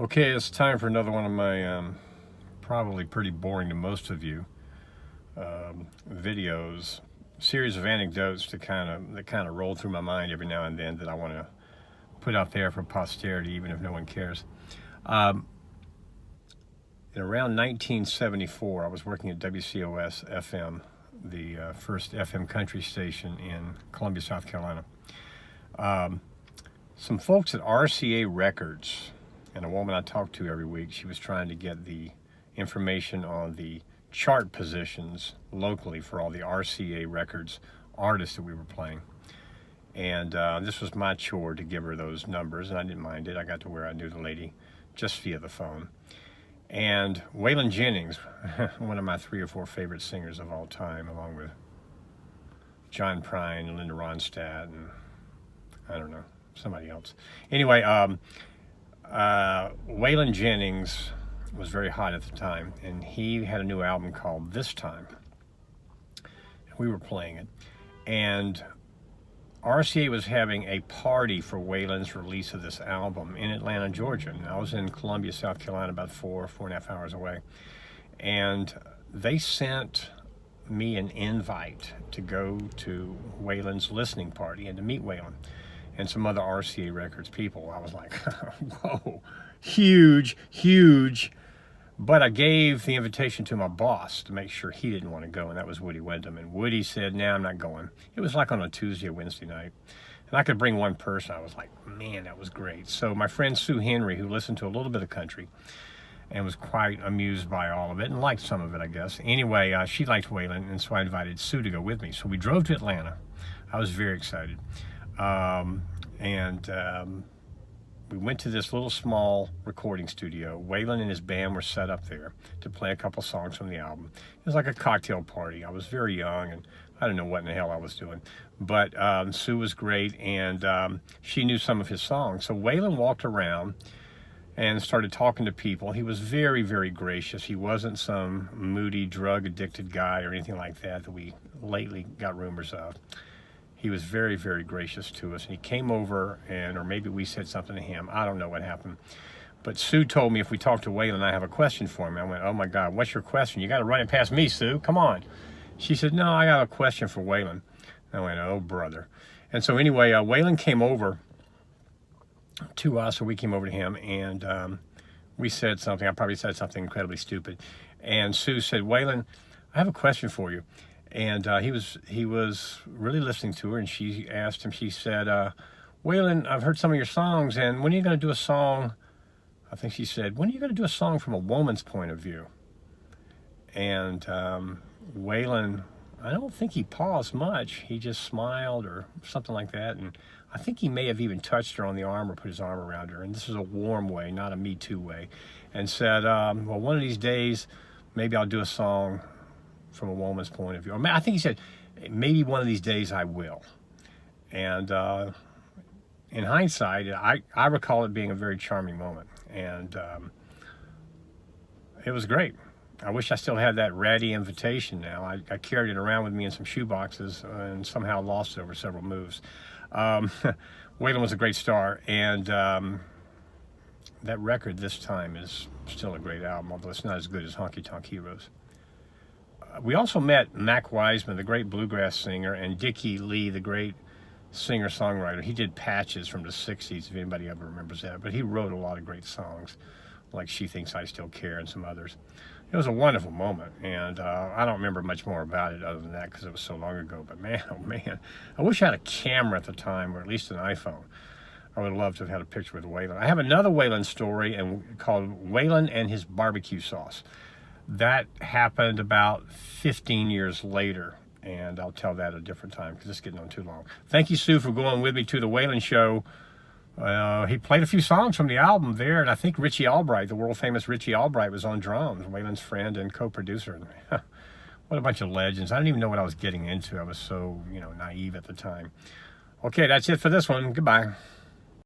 Okay, it's time for another one of my probably pretty boring to most of you videos, series of anecdotes that kind of roll through my mind every now and then that I want to put out there for posterity, even if no one cares. Um, in around 1974, I was working at WCOS FM, the first FM country station in Columbia, South Carolina. Um, some folks at RCA Records, and a woman I talked to every week, she was trying to get the information on the chart positions locally for all the RCA Records artists that we were playing. And this was my chore to give her those numbers, and I didn't mind it. I got to where I knew the lady just via the phone. And Waylon Jennings, one of my 3 or 4 favorite singers of all time, along with John Prine and Linda Ronstadt, and I don't know, somebody else. Anyway, Waylon Jennings was very hot at the time, and he had a new album called This Time. We were playing it, and RCA was having a party for Waylon's release of this album in Atlanta, Georgia. And I was in Columbia, South Carolina, about 4.5 hours away. And they sent me an invite to go to Waylon's listening party and to meet Waylon and some other RCA Records people. I was like, whoa, huge, huge. But I gave the invitation to my boss to make sure he didn't want to go, and that was Woody Wyndham. And Woody said, "No, I'm not going." It was like on a Tuesday or Wednesday night, and I could bring one person. I was like, man, that was great. So my friend Sue Henry, who listened to a little bit of country and was quite amused by all of it and liked some of it, I guess. Anyway, she liked Waylon, and so I invited Sue to go with me. So we drove to Atlanta. I was very excited. We went to this little small recording studio. Waylon and his band were set up there to play a couple songs from the album. It was like a cocktail party. I was very young, and I didn't know what in the hell I was doing. But Sue was great, and she knew some of his songs. So Waylon walked around and started talking to people. He was very, very gracious. He wasn't some moody, drug-addicted guy or anything like that we lately got rumors of. He was very, very gracious to us. And he came over, or maybe we said something to him. I don't know what happened. But Sue told me if we talked to Waylon, I have a question for him. I went, oh my God, what's your question? You got to run it past me, Sue. Come on. She said, no, I got a question for Waylon. I went, oh, brother. And so anyway, Waylon came over to us, or we came over to him, and we said something. I probably said something incredibly stupid. And Sue said, Waylon, I have a question for you. And he was really listening to her, and she asked him, she said, Waylon, I've heard some of your songs, and when are you going to do a song, I think she said, when are you going to do a song from a woman's point of view? And Waylon, I don't think he paused much. He just smiled or something like that, and I think he may have even touched her on the arm or put his arm around her, and this is a warm way, not a Me Too way, and said, well, one of these days, maybe I'll do a song from a woman's point of view. Or I think he said, maybe one of these days I will. And in hindsight, I recall it being a very charming moment. And it was great. I wish I still had that ratty invitation now. I carried it around with me in some shoe boxes and somehow lost it over several moves. Waylon was a great star. And that record This Time is still a great album, although it's not as good as Honky Tonk Heroes. We also met Mac Wiseman, the great bluegrass singer, and Dickie Lee, the great singer-songwriter. He did Patches from the 60s, if anybody ever remembers that. But he wrote a lot of great songs, like She Thinks I Still Care and some others. It was a wonderful moment, and I don't remember much more about it other than that because it was so long ago. But man, oh man, I wish I had a camera at the time, or at least an iPhone. I would have loved to have had a picture with Waylon. I have another Waylon story called Waylon and His Barbecue Sauce. That happened about 15 years later, and I'll tell that at a different time because it's getting on too long. Thank you, Sue, for going with me to the Waylon show. He played a few songs from the album there, and I think Richie Albright, the world-famous Richie Albright, was on drums, Waylon's friend and co-producer. What a bunch of legends. I didn't even know what I was getting into. I was so, naive at the time. Okay, that's it for this one. Goodbye.